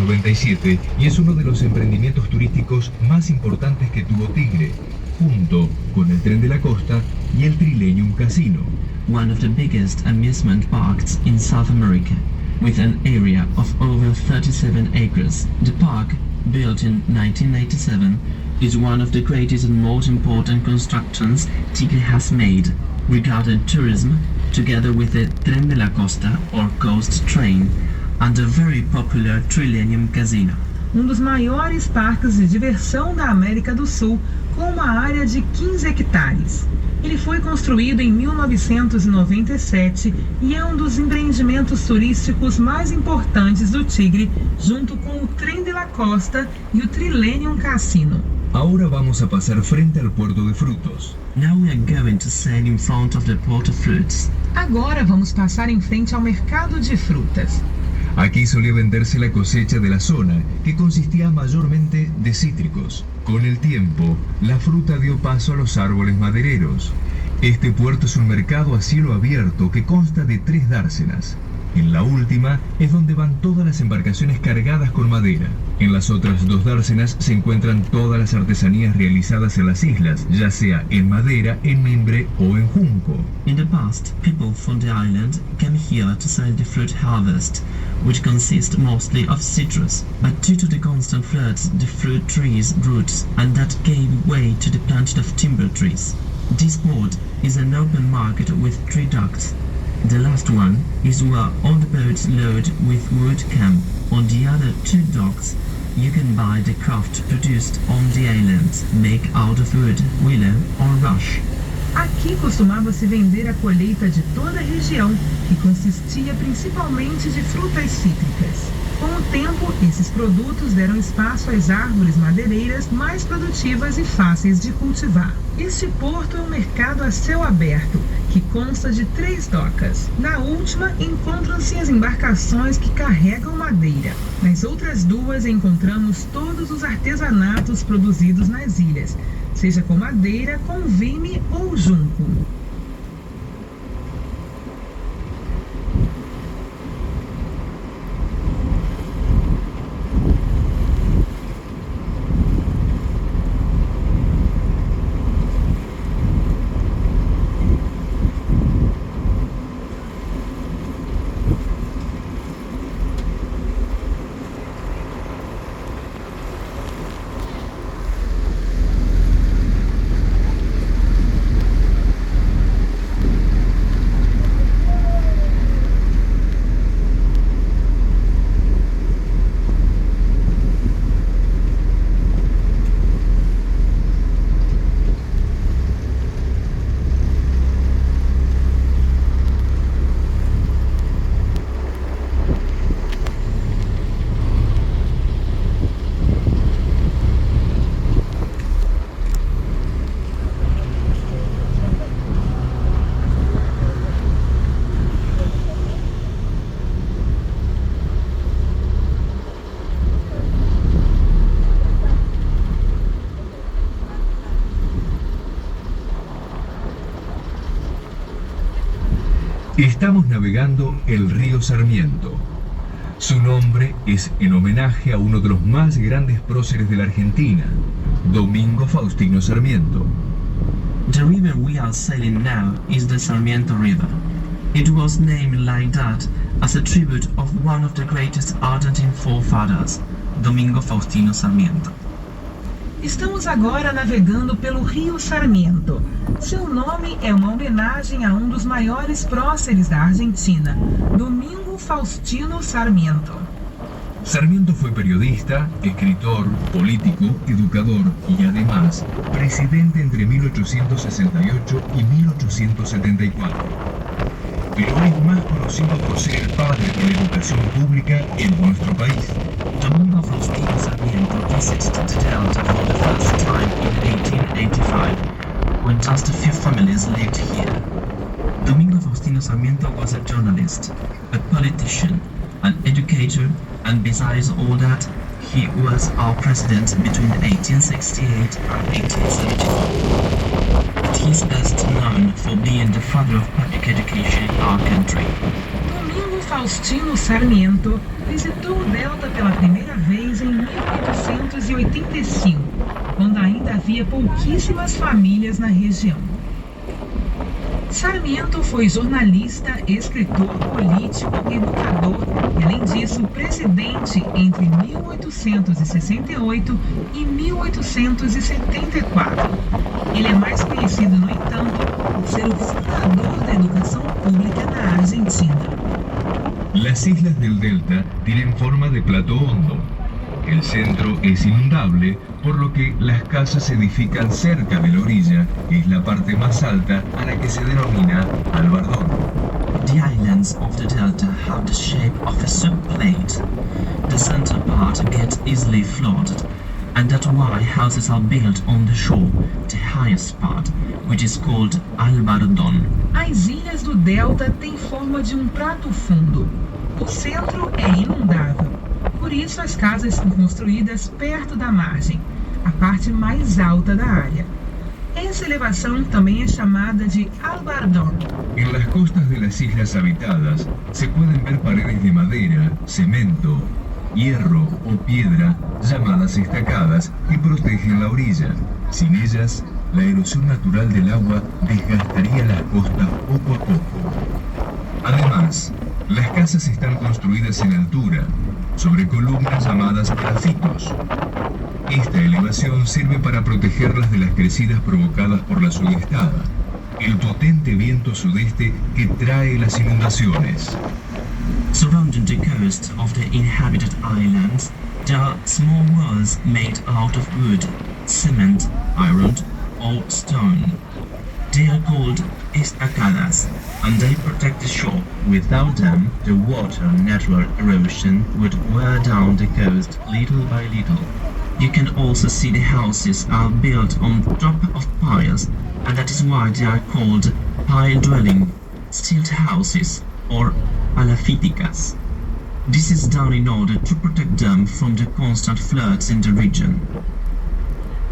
1997 y es uno de los emprendimientos turísticos más importantes que tuvo Tigre, junto con el Tren de la Costa y el Trilenium Casino. One of the biggest amusement parks in South America, with an area of over 37 acres. The park, built in 1997, is one of the greatest and most important constructions Tigre has made regarding tourism, together with the Tren de la Costa or Coast Train and the very popular Trilenium Casino. Dos maiores parques de diversão da América do Sul, com uma área de 15 hectares. Ele foi construído em 1997 e é dos empreendimentos turísticos mais importantes do Tigre, junto com o Tren de la Costa e o Trilenium Casino. Ahora vamos a pasar frente al puerto de frutos. Now we are going to sail in front of the port of fruits. Agora vamos passar em frente ao mercado de frutas. Aquí solía venderse la cosecha de la zona, que consistía mayormente de cítricos. Con el tiempo, la fruta dio paso a los árboles madereros. Este puerto es un mercado a cielo abierto que consta de 3 dársenas. En la última es donde van todas las embarcaciones cargadas con madera. En las otras 2 dársenas se encuentran todas las artesanías realizadas en las islas, ya sea en madera, en mimbre o en junco. In the past, people from the island came here to sell the fruit harvest, which consists mostly of citrus. But due to the constant floods, the fruit trees roots, and that gave way to the planting of timber trees. This port is an open market with 3 docks. The last one is where all the boats load with wood come. On the other 2 docks, you can buy the craft produced on the islands, make out of wood, willow or rush. Aqui costumava-se vender a colheita de toda a região, que consistia principalmente de frutas cítricas. Com o tempo, esses produtos deram espaço às árvores madeireiras mais produtivas e fáceis de cultivar. Este porto é um mercado a céu aberto, que consta de 3 docas. Na última, encontram-se as embarcações que carregam madeira. Nas outras 2, encontramos todos os artesanatos produzidos nas ilhas, seja com madeira, com vime ou junco. Estamos navegando el río Sarmiento. Su nombre es en homenaje a uno de los más grandes próceres de la Argentina, Domingo Faustino Sarmiento. The river we are sailing now is the Sarmiento River. It was named like that as a tribute of one of the greatest Argentine forefathers, Domingo Faustino Sarmiento. Estamos agora navegando pelo rio Sarmiento. Seu nome é uma homenagem a dos maiores próceres da Argentina, Domingo Faustino Sarmiento. Sarmiento fue periodista, escritor, político, educador y además presidente entre 1868 y 1874. Pero es más conocido por ser el padre de la educación pública en nuestro país. Domingo Faustino Sarmiento visited the Delta for the first time in 1885, when just a few families lived here. Domingo Faustino Sarmiento was a journalist, a politician, an educator, and besides all that, he was our president between 1868 and 1874. But he's best known for being the father of public education in our country. Domingo Faustino Sarmiento visitou o delta pela primeira vez em 1885, quando ainda havia pouquíssimas famílias na região. Sarmiento foi jornalista, escritor, político, educador e, além disso, presidente entre 1868 e 1874. Ele é mais conhecido, no entanto, por ser o fundador da educação pública na Argentina. Las islas del delta tienen forma de plató hondo. El centro es inundable, por lo que las casas se edifican cerca de la orilla, que es la parte más alta a la que se denomina albardón. The islands of the delta have the shape of a soup plate. The center part gets easily flooded, and that's why houses are built on the shore, the highest part, which is called albardón. As ilhas do delta têm forma de um prato fundo. O centro é inundável. Por isso, as casas são construídas perto da margem, a parte mais alta da área. Essa elevação também é chamada de albardón. En las costas de las islas habitadas se pueden ver paredes de madera, cemento, hierro o piedra llamadas estacadas que protegen la orilla. Sin ellas, la erosión natural del agua desgastaría las costas poco a poco. Además, las casas están construidas en altura, sobre columnas llamadas parafitos. Esta elevación sirve para protegerlas de las crecidas provocadas por la sudestada, el potente viento sudeste que trae las inundaciones. Surrounding the coast of the inhabited islands, there are small walls made out of wood, cement, iron, or stone. They are called estacadas, and they protect the shore. Without them, the water natural erosion would wear down the coast little by little. You can also see the houses are built on top of piles, and that is why they are called pile dwelling, stilt houses, or palafíticas. This is done in order to protect them from the constant floods in the region.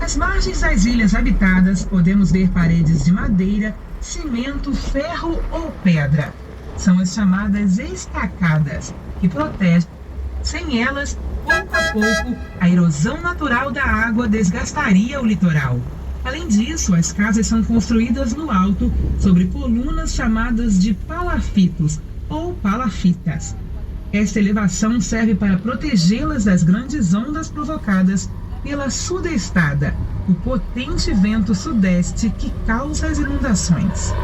Às margens das ilhas habitadas, podemos ver paredes de madeira, cimento, ferro ou pedra. São as chamadas estacadas, que protegem. Sem elas, pouco a pouco, a erosão natural da água desgastaria o litoral. Além disso, as casas são construídas no alto, sobre colunas chamadas de palafitos ou palafitas. Esta elevação serve para protegê-las das grandes ondas provocadas pela sudestada, o potente vento sudeste que causa as inundações.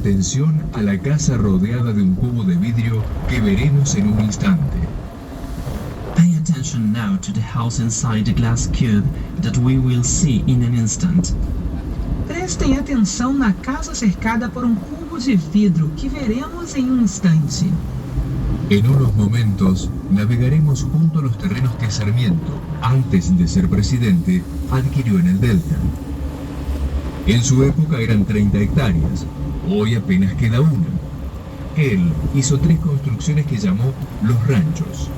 atención a la casa rodeada de un cubo de vidrio que veremos en un instante. Pay attention now to the house inside the glass cube that we will see in an instant. Prestem atenção na casa cercada por um cubo de vidro que veremos em um instante. En unos momentos navegaremos junto a los terrenos que Sarmiento, antes de ser presidente, adquirió en el Delta. En su época eran 30 hectáreas, hoy apenas queda una. Él hizo 3 construcciones que llamó Los Ranchos.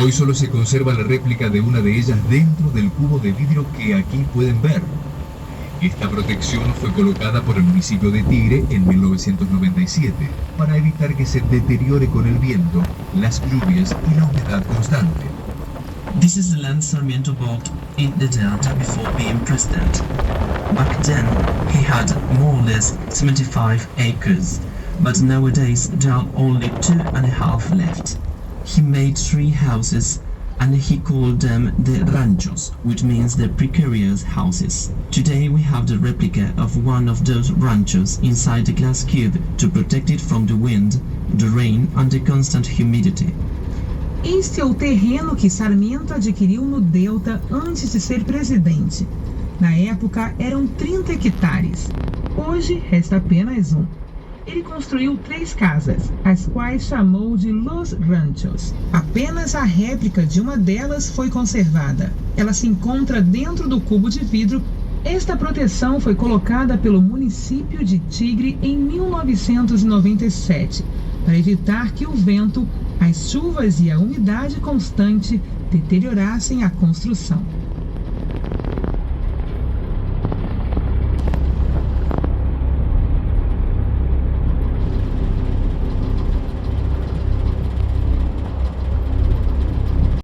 Hoy solo se conserva la réplica de una de ellas dentro del cubo de vidrio que aquí pueden ver. Esta protección fue colocada por el municipio de Tigre en 1997 para evitar que se deteriore con el viento, las lluvias y la humedad constante. This is the land Sarmiento bought in the Delta before being president. Back then, he had more or less 75 acres, but nowadays there are only 2.5 left. He made 3 houses and he called them the ranchos, which means the precarious houses. Today we have the replica of one of those ranchos inside the glass cube to protect it from the wind, the rain and the constant humidity. Este é o terreno que Sarmiento adquiriu no Delta antes de ser presidente. Na época eram 30 hectares. Hoje resta apenas um. Ele construiu 3 casas, as quais chamou de Los Ranchos. Apenas a réplica de uma delas foi conservada. Ela se encontra dentro do cubo de vidro. Esta proteção foi colocada pelo município de Tigre em 1997, para evitar que o vento, as chuvas e a umidade constante deteriorassem a construção.